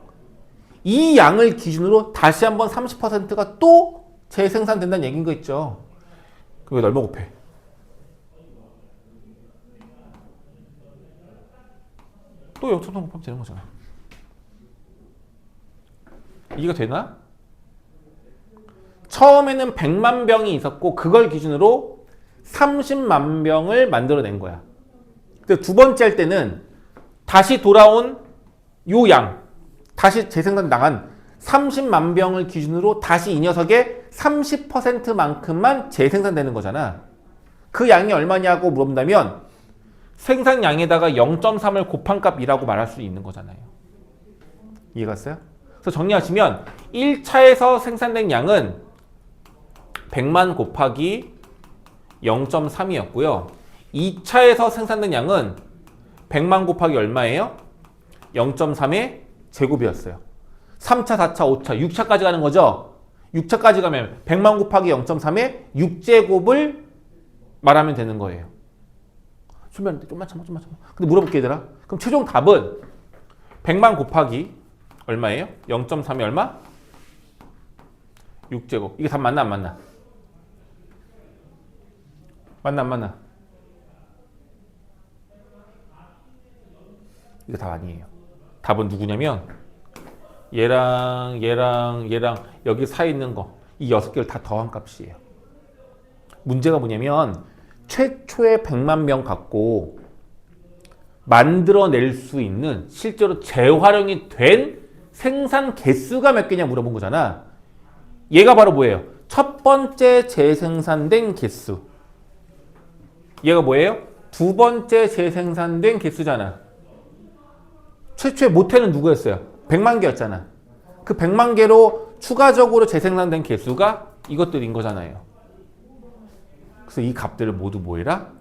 이 양을 기준으로 다시 한번 30%가 또 재생산된다는 얘기인 거 있죠. 그게 얼마 곱해? 또 0.3 곱하면 되는 거잖아. 이해가 되나? 처음에는 100만 병이 있었고 그걸 기준으로 30만 병을 만들어낸 거야. 근데 두 번째 할 때는 다시 돌아온 요 양, 다시 재생산 나간 30만 병을 기준으로 다시 이 녀석의 30%만큼만 재생산되는 거잖아. 그 양이 얼마냐고 물어본다면 생산량에다가 0.3을 곱한 값이라고 말할 수 있는 거잖아요. 이해갔어요? 그래서 정리하시면 1차에서 생산된 양은 100만 곱하기 0.3이었고요. 2차에서 생산된 양은 100만 곱하기 얼마예요? 0.3의 제곱이었어요. 3차, 4차, 5차, 6차까지 가는 거죠. 6차까지 가면 100만 곱하기 0.3의 6제곱을 말하면 되는 거예요. 준비하는데 좀만 참아. 근데 물어볼게 얘들아. 그럼 최종 답은 100만 곱하기 얼마예요? 0.3이 얼마? 6제곱. 이게 답 맞나 안 맞나? 맞나 안 맞나? 이거 답 아니에요. 답은 누구냐면 얘랑 여기 사이에 있는 거 이 6개를 다 더한 값이에요. 문제가 뭐냐면 최초의 100만 명 갖고 만들어낼 수 있는 실제로 재활용이 된 생산 개수가 몇 개냐 물어본 거잖아. 얘가 바로 뭐예요? 첫 번째 재생산된 개수. 얘가 뭐예요? 두 번째 재생산된 개수잖아. 최초의 모태는 누구였어요? 100만 개였잖아. 그 100만 개로 추가적으로 재생산된 개수가 이것들인 거잖아요. 그래서 이 값들을 모두 뭐해라?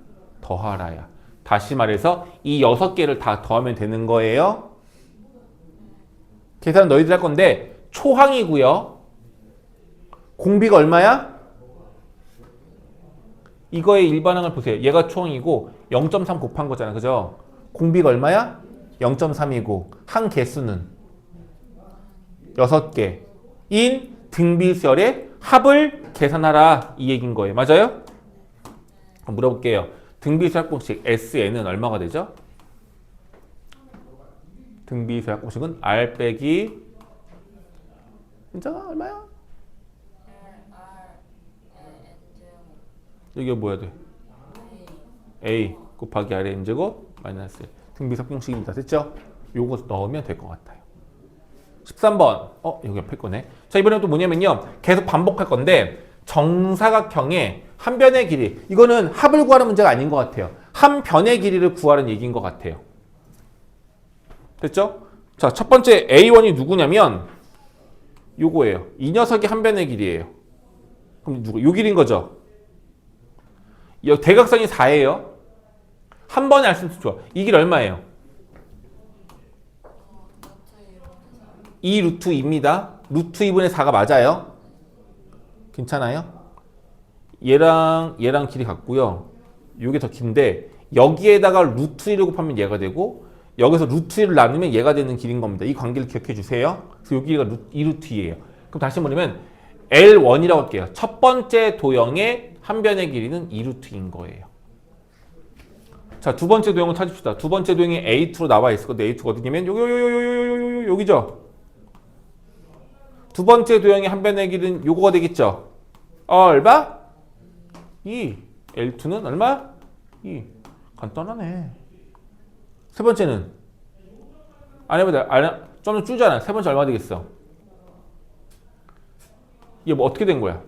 더하라야. 다시 말해서 이 6개를 다 더하면 되는 거예요. 계산은 너희들 할 건데 초항이고요. 공비가 얼마야? 이거의 일반항을 보세요. 얘가 초항이고 0.3 곱한 거잖아. 그죠? 공비가 얼마야? 0.3이고 한 개수는 6개인 등비수열의 합을 계산하라 이 얘기인 거예요. 맞아요? 그럼 물어볼게요. 등비수열 공식 SN은 얼마가 되죠? 등비수열 공식은 R 빼기 진짜가 얼마야? 이게 뭐야 돼? A 곱하기 R의 n제곱 마이너스 등비수열 공식입니다. 됐죠? 요거 넣으면 될 것 같아요. 13번. 여기 옆에 거네. 자, 이번엔 또 뭐냐면요. 계속 반복할 건데 정사각형의 한 변의 길이. 이거는 합을 구하는 문제가 아닌 것 같아요. 한 변의 길이를 구하는 얘기인 것 같아요. 됐죠? 자, 첫 번째 A1이 누구냐면 요거예요. 이 녀석이 한 변의 길이에요. 그럼 누구? 요 길인 거죠. 대각선이 4예요. 한 번에 알 수 있으면 좋아. 이 길 얼마예요? 2 루트 2입니다. 루트 2분의 4가 맞아요. 괜찮아요? 얘랑 길이 같고요. 이게 더 긴데 여기에다가 루트 1을 곱하면 얘가 되고 여기서 루트 1을 나누면 얘가 되는 길인 겁니다. 이 관계를 기억해 주세요. 그래서 여기가 2루트 2예요. 그럼 다시 뭐냐면 L1이라고 할게요. 첫 번째 도형의 한 변의 길이는 2루트 2인 거예요. 자, 두 번째 도형을 찾읍시다. 두 번째 도형이 A2로 나와 있을 건데 A2가 어디냐면 여기죠. 두 번째 도형의 한 변의 길이는 요거가 되겠죠. 얼마? 2. L2는 얼마? 2. 간단하네. 세 번째는 안 해보자. 좀 더 줄잖아. 세 번째 얼마 되겠어? 이게 뭐 어떻게 된 거야?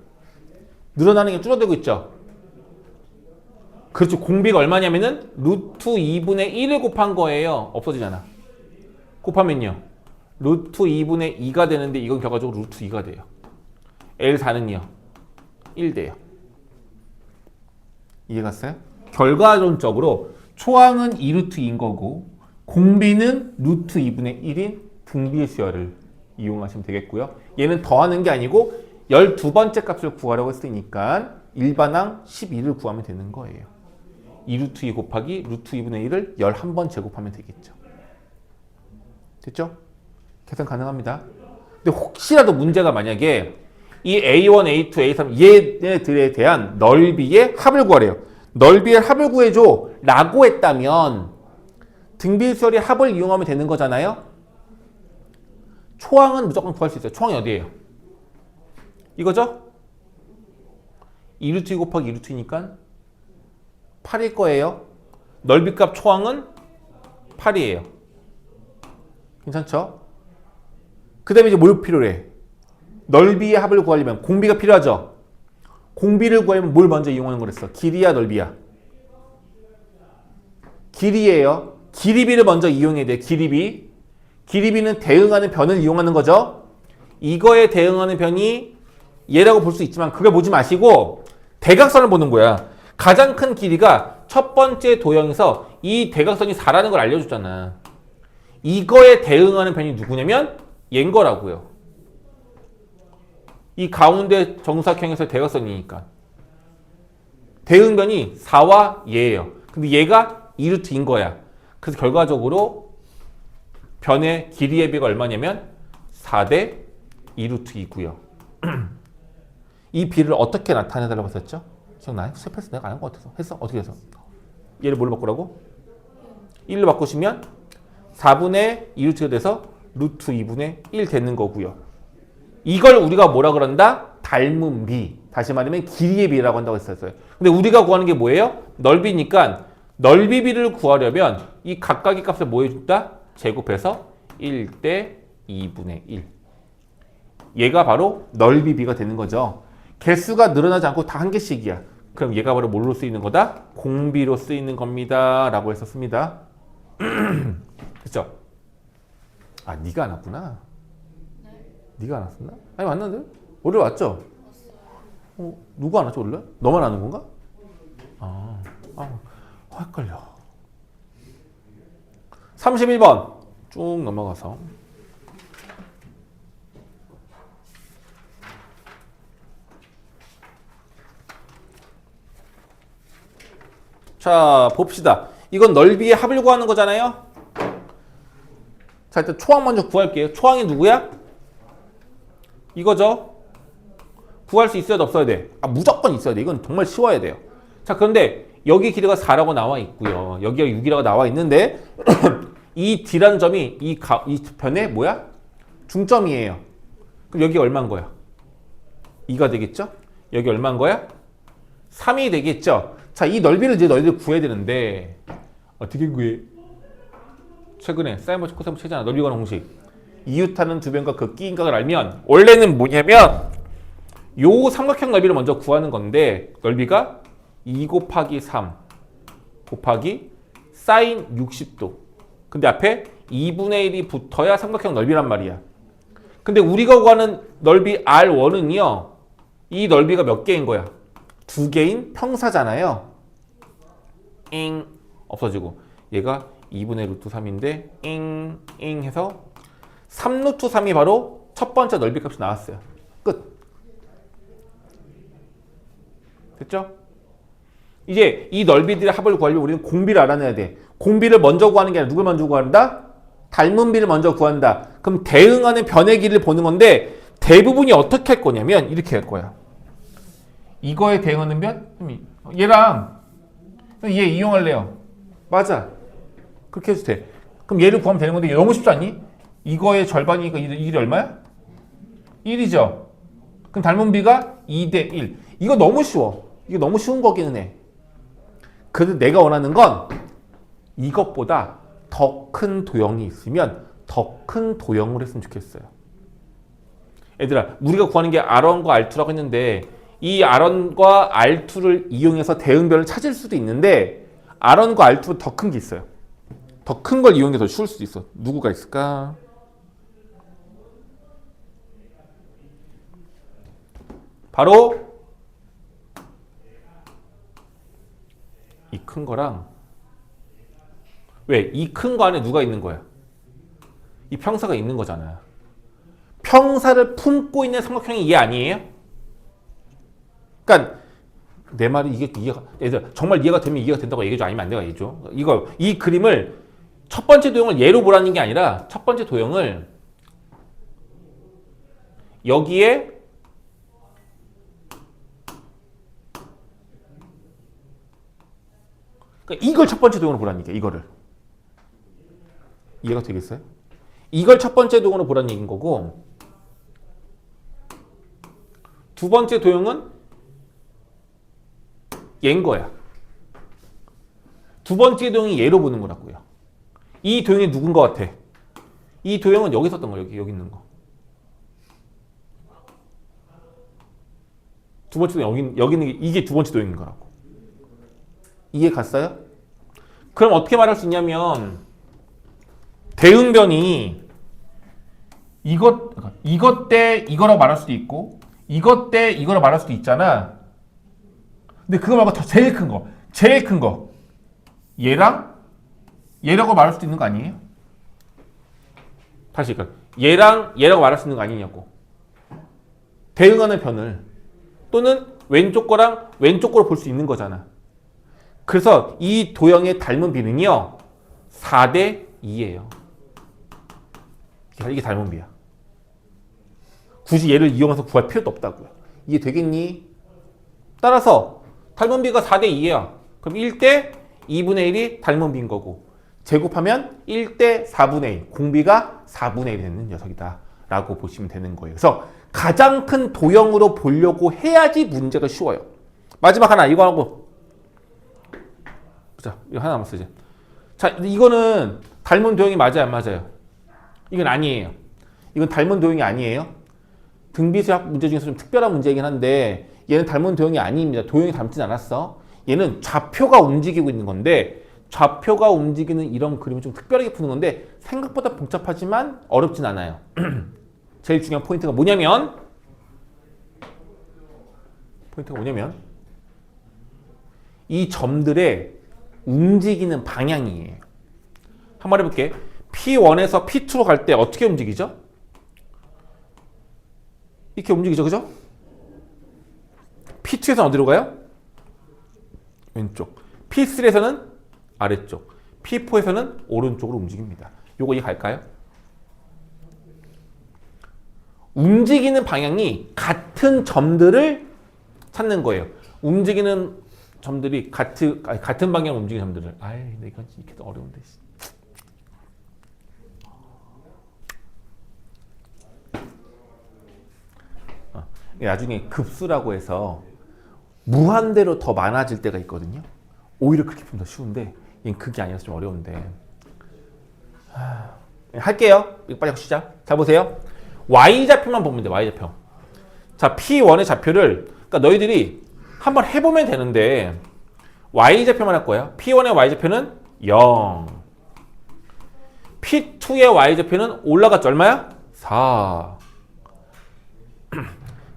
늘어나는 게 줄어들고 있죠? 그렇죠. 공비가 얼마냐면은 루트 2분의 1을 곱한 거예요. 없어지잖아. 곱하면요. 루트 2분의 2가 되는데 이건 결과적으로 루트 2가 돼요. L4는요. 1 돼요. 이해갔어요? 결과론적으로 초항은 2루트 2인 거고 공비는 루트 2분의 1인 등비의 수열을 이용하시면 되겠고요. 얘는 더하는 게 아니고 12번째 값을 구하려고 했으니까 일반항 12를 구하면 되는 거예요. 2루트 2 곱하기 루트 2분의 1을 11번 제곱하면 되겠죠. 됐죠? 계산 가능합니다. 근데 혹시라도 문제가 만약에 이 A1, A2, A3 얘네들에 대한 넓이의 합을 구하래요. 넓이의 합을 구해줘 라고 했다면 등비수열의 합을 이용하면 되는 거잖아요. 초항은 무조건 구할 수 있어요. 초항이 어디예요? 이거죠? 2루트 2 곱하기 2루트 2니까 8일 거예요. 넓이값 초항은 8이에요. 괜찮죠? 그 다음에 이제 뭘 필요해? 넓이의 합을 구하려면 공비가 필요하죠? 공비를 구하려면 뭘 먼저 이용하는 거랬어? 길이야, 넓이야? 길이에요. 길이비를 먼저 이용해야 돼. 길이비. 길이비는 대응하는 변을 이용하는 거죠. 이거에 대응하는 변이 얘라고 볼 수 있지만 그걸 보지 마시고 대각선을 보는 거야. 가장 큰 길이가 첫 번째 도형에서 이 대각선이 4라는 걸 알려줬잖아. 이거에 대응하는 변이 누구냐면 얘인 거라고요. 이 가운데 정사각형에서 대각선이니까. 대응변이 4와 얘예요. 근데 얘가 2루트인 거야. 그래서 결과적으로 변의 길이의 비가 얼마냐면 4대 2루트이고요. 이 비를 어떻게 나타내달라고 했었죠? 기억나요? 수업해서 내가 안 한 것 같아서. 했어? 어떻게 해서? 얘를 뭘로 바꾸라고? 1로 바꾸시면 4분의 2루트가 돼서 루트 2분의 1 되는 거고요. 이걸 우리가 뭐라 그런다? 닮은 비. 다시 말하면 길이의 비라고 한다고 했었어요. 근데 우리가 구하는 게 뭐예요? 넓이니까 넓이 비를 구하려면 이 각각의 값을 뭐 해준다? 제곱해서 1대 2분의 1. 얘가 바로 넓이 비가 되는 거죠. 개수가 늘어나지 않고 다 한 개씩이야. 그럼 얘가 바로 뭘로 쓰이는 거다? 공비로 쓰이는 겁니다. 라고 했었습니다. 그쵸? 아, 네가 안 왔구나. 네가 안 왔었나? 아니, 왔는데? 원래 왔죠? 누가 안 왔죠, 원래? 너만 아는 건가? 헷갈려. 31번 쭉 넘어가서 자, 봅시다. 이건 넓이의 합을 구하는 거잖아요. 자, 일단 초항 먼저 구할게요. 초항이 누구야? 이거죠. 구할 수 있어야 돼, 없어야 돼? 무조건 있어야 돼. 이건 정말 쉬워야 돼요. 자, 그런데 여기 길이가 4라고 나와 있고요. 여기가 6이라고 나와 있는데 이 D라는 점이 이 변의 뭐야? 중점이에요. 그럼 여기 얼마인 거야? 2가 되겠죠? 여기 얼마인 거야? 3이 되겠죠? 자, 이 넓이를 이제 너희들 구해야 되는데 어떻게 구해? 최근에 사인 코사인 체잖아. 넓이 관한 공식. 이웃하는 두 변과 그 끼인각을 알면 원래는 뭐냐면 요 삼각형 넓이를 먼저 구하는 건데 넓이가 2 곱하기 3 곱하기 사인 60도. 근데 앞에 2분의 1이 붙어야 삼각형 넓이란 말이야. 근데 우리가 구하는 넓이 R1은요. 이 넓이가 몇 개인 거야? 2개인 평사잖아요. 없어지고 얘가 2분의 루트 3인데 잉 해서 3 루트 3이 바로 첫 번째 넓이 값이 나왔어요. 끝. 됐죠? 이제 이 넓이들의 합을 구하려면 우리는 공비를 알아내야 돼. 공비를 먼저 구하는 게 아니라 누굴 먼저 구한다? 닮은 비를 먼저 구한다. 그럼 대응하는 변의 길을 보는 건데 대부분이 어떻게 할 거냐면 이렇게 할 거야. 이거에 대응하는 변? 얘랑 얘 이용할래요. 맞아. 그렇게 해도 돼. 그럼 얘를 구하면 되는 건데 너무 쉽지 않니? 이거의 절반이니까 이게 얼마야? 1이죠. 그럼 닮은 비가 2대 1. 이거 너무 쉬워. 이거 너무 쉬운 거기는 해. 그래도 내가 원하는 건 이것보다 더 큰 도형이 있으면 더 큰 도형을 했으면 좋겠어요. 얘들아, 우리가 구하는 게 R1과 R2라고 했는데 이 R1과 R2를 이용해서 대응변을 찾을 수도 있는데 R1과 R2보다 더 큰 게 있어요. 더 큰 걸 이용해서 쉬울 수도 있어. 누구가 있을까? 바로 이 큰 거랑 왜? 이 큰 거 안에 누가 있는 거야? 이 평사가 있는 거잖아요. 평사를 품고 있는 삼각형이 얘 아니에요? 그러니까 내 말이 이게 이해가 얘들 정말 이해가 되면 이해가 된다고 얘기해줘. 아니면 안 돼가 얘기해줘. 이 그림을 첫 번째 도형을 얘로 보라는 게 아니라 첫 번째 도형을 여기에 그러니까 이걸 첫 번째 도형으로 보라는 얘기야. 이거를 이해가 되겠어요? 이걸 첫 번째 도형으로 보라는 얘기인 거고 두 번째 도형은 얘인 거야. 두 번째 도형이 얘로 보는 거라고요. 이 도형이 누군 것 같아? 이 도형은 여기 있었던 거, 여기 있는 거. 두 번째 도형 여기 있는 게 이게 두 번째 도형인 거라고. 이해 갔어요? 그럼 어떻게 말할 수 있냐면 대응변이 이것 때 이거라고 말할 수도 있고 이것 때 이거라고 말할 수도 있잖아. 근데 그거 말고 제일 큰 거 얘랑 얘라고 말할 수도 있는 거 아니에요? 다시 그러니까 얘라고 말할 수 있는 거 아니냐고. 대응하는 변을 또는 왼쪽 거랑 왼쪽 거로 볼 수 있는 거잖아. 그래서 이 도형의 닮은 비는요 4대 2예요. 이게 닮은 비야. 굳이 얘를 이용해서 구할 필요도 없다고요. 이해 되겠니? 따라서 닮은 비가 4대 2예요. 그럼 1대 2분의 1이 닮은 비인 거고 제곱하면 1대 4분의 1, 공비가 4분의 1이 되는 녀석이다 라고 보시면 되는 거예요. 그래서 가장 큰 도형으로 보려고 해야지 문제가 쉬워요. 마지막 하나 이거 하고 자, 이거 하나 남았어 이제. 자, 이거는 닮은 도형이 맞아요, 안 맞아요? 이건 아니에요. 이건 닮은 도형이 아니에요. 등비수학 문제 중에서 좀 특별한 문제이긴 한데 얘는 닮은 도형이 아닙니다. 도형이 닮진 않았어. 얘는 좌표가 움직이고 있는 건데 좌표가 움직이는 이런 그림을 좀 특별하게 푸는 건데 생각보다 복잡하지만 어렵진 않아요. 제일 중요한 포인트가 뭐냐면 이 점들의 움직이는 방향이에요. 한번 해볼게. P1에서 P2로 갈 때 어떻게 움직이죠? 이렇게 움직이죠, 그죠? P2에서는 어디로 가요? 왼쪽. P3에서는 아래쪽. P4에서는 오른쪽으로 움직입니다. 요거 이해 갈까요? 움직이는 방향이 같은 점들을 찾는 거예요. 움직이는 점들이 같은 방향으로 움직이는 점들을. 아이, 이건 이렇게 어려운데. 나중에 급수라고 해서 무한대로 더 많아질 때가 있거든요. 오히려 그렇게 보면 더 쉬운데 얘는 그게 아니라서 좀 어려운데 할게요. 빨리 하시자. 자 보세요. Y좌표만 보면 돼. Y좌표. 자 P1의 좌표를 그러니까 너희들이 한번 해보면 되는데 Y좌표만 할 거야. P1의 Y좌표는 0. P2의 Y좌표는 올라갔죠. 얼마야? 4.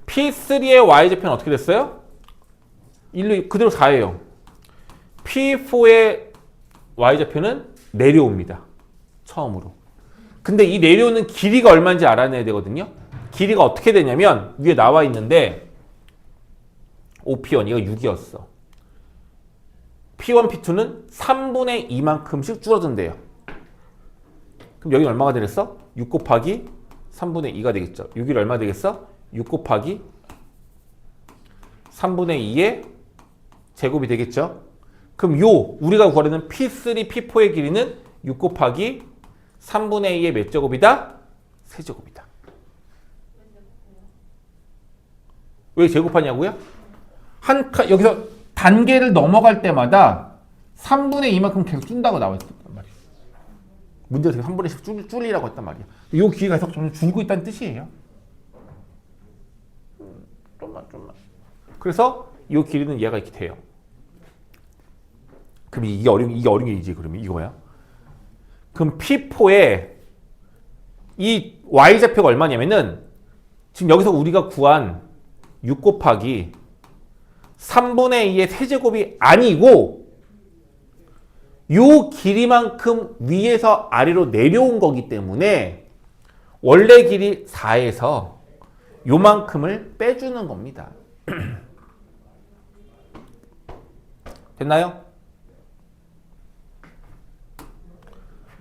P3의 Y좌표는 어떻게 됐어요? 1로 그대로 4예요. P4의 y좌표는 내려옵니다. 처음으로. 근데 이 내려오는 길이가 얼마인지 알아내야 되거든요. 길이가 어떻게 되냐면 위에 나와 있는데 OP1 이거 6이었어. P1, P2는 3분의 2만큼씩 줄어든대요. 그럼 여기 얼마가 되겠어? 6 곱하기 3분의 2가 되겠죠. 6이 얼마 되겠어? 6 곱하기 3분의 2의 제곱이 되겠죠. 그럼 우리가 구하려는 P3, P4의 길이는 6 곱하기 3분의 2의 몇 제곱이다? 세제곱이다. 왜 제곱하냐고요? 여기서 단계를 넘어갈 때마다 3분의 2만큼 계속 준다고 나와 있단 말이에요. 문제에서 3분의 10 줄이라고 했단 말이에요. 이 길이가 계속 좀 줄고 있다는 뜻이에요. 좀만. 그래서 이 길이는 얘가 이렇게 돼요. 그럼 이게 어린 게이지. 그러면 이거야. 그럼 P4에 이 y좌표가 얼마냐면은 지금 여기서 우리가 구한 6 곱하기 3분의 2의 세제곱이 아니고 요 길이만큼 위에서 아래로 내려온 거기 때문에 원래 길이 4에서 요만큼을 빼주는 겁니다. 됐나요?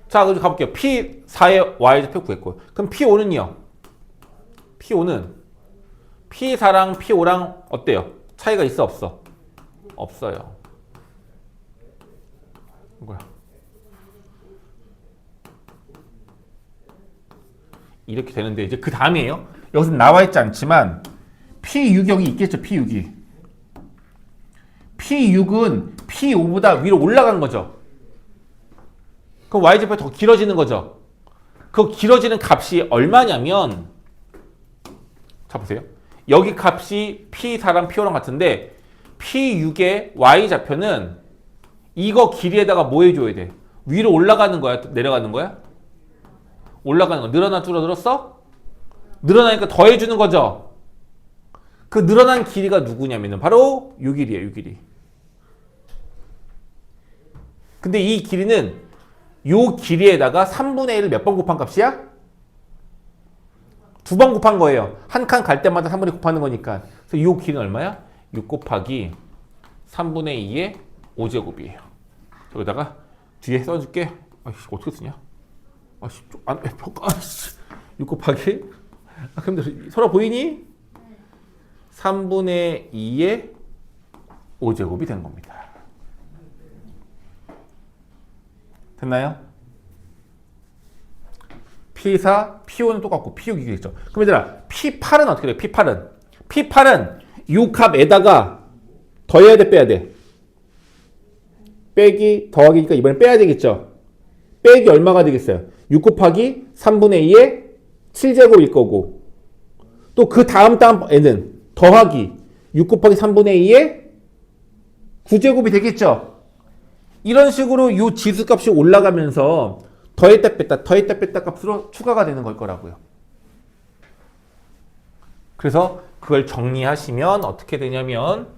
자, 그럼 가볼게요. P4의 y좌표 구했고요. 그럼 P5는요? P5는 P4랑 P5랑 어때요? 차이가 있어 없어? 없어요. 뭐야? 이렇게 되는데 이제 그 다음이에요. 여기서 나와 있지 않지만 P6이 여기 있겠죠. P6이. P6은 P5보다 위로 올라간 거죠. 그럼 y좌표가 더 길어지는 거죠. 그 길어지는 값이 얼마냐면 자 보세요. 여기 값이 P4랑 P5랑 같은데 P6의 y좌표는 이거 길이에다가 뭐 해줘야 돼? 위로 올라가는 거야? 내려가는 거야? 올라가는 거. 늘어나 줄어들었어? 늘어나니까 더해주는 거죠. 그 늘어난 길이가 누구냐면은 바로 요 길이에요. 요 길이. 근데 이 길이는 요 길이에다가 3분의 1을 몇 번 곱한 값이야? 2번 곱한 거예요. 한 칸 갈 때마다 3분의 곱하는 거니까. 그래서 요 길이는 얼마야? 6 곱하기 3분의 2의 5제곱이에요. 여기다가 뒤에 써줄게. 아이씨, 어떻게 쓰냐? 아이씨, 6 곱하기. 그럼 서로 보이니? 3분의 2의 5제곱이 된 겁니다. 됐나요? P4, P5는 똑같고 P6이겠죠. 그럼 얘들아, P8은 어떻게 돼요? P8은 이 값에다가 더해야 돼, 빼야 돼? 빼기, 더하기니까 이번엔 빼야 되겠죠. 빼기 얼마가 되겠어요? 6 곱하기 3분의 2의 7제곱일 거고 또 그 다음 애는 더하기 6 곱하기 3분의 2의 9제곱이 되겠죠. 이런 식으로 이 지수값이 올라가면서 더했다 뺐다 값으로 추가가 되는 걸 거라고요. 그래서 그걸 정리하시면 어떻게 되냐면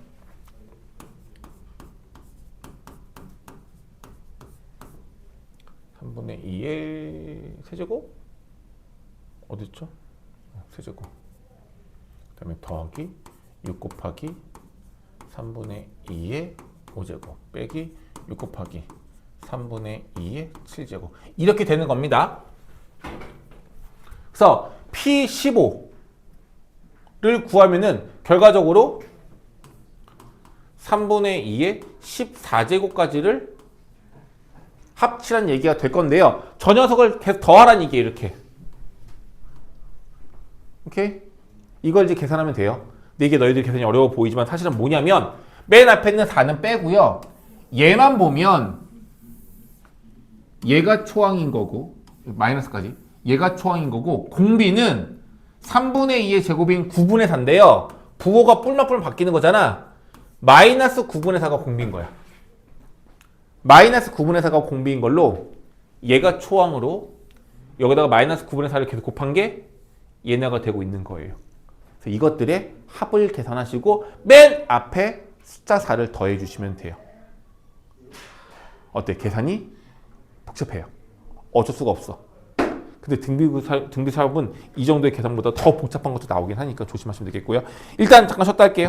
(3분의 2의) 세제곱? 어딨죠? 세제곱. 그 다음에 더하기 6 곱하기 3분의 2의 5제곱 빼기 6 곱하기 3분의 2의 7제곱 이렇게 되는 겁니다. 그래서 P15를 구하면은 결과적으로 3분의 2의 14제곱까지를 합치란 얘기가 될 건데요. 저 녀석을 계속 더하란 얘기예요. 이렇게. 오케이? 이걸 이제 계산하면 돼요. 근데 이게 너희들 계산이 어려워 보이지만 사실은 뭐냐면 맨 앞에 있는 4는 빼고요. 얘만 보면 얘가 초항인 거고 마이너스까지 얘가 초항인 거고 공비는 3분의 2의 제곱인 9분의 4인데요. 부호가 뿔마뿔 바뀌는 거잖아. 마이너스 9분의 4가 공비인 거야. 마이너스 9분의 4가 공비인 걸로 얘가 초항으로 여기다가 마이너스 9분의 4를 계속 곱한 게 얘네가 되고 있는 거예요. 그래서 이것들의 합을 계산하시고 맨 앞에 숫자 4를 더해 주시면 돼요. 어때? 계산이 복잡해요. 어쩔 수가 없어. 근데 등비 사업은 이 정도의 계산보다 더 복잡한 것도 나오긴 하니까 조심하시면 되겠고요. 일단 잠깐 쉬었다 할게요.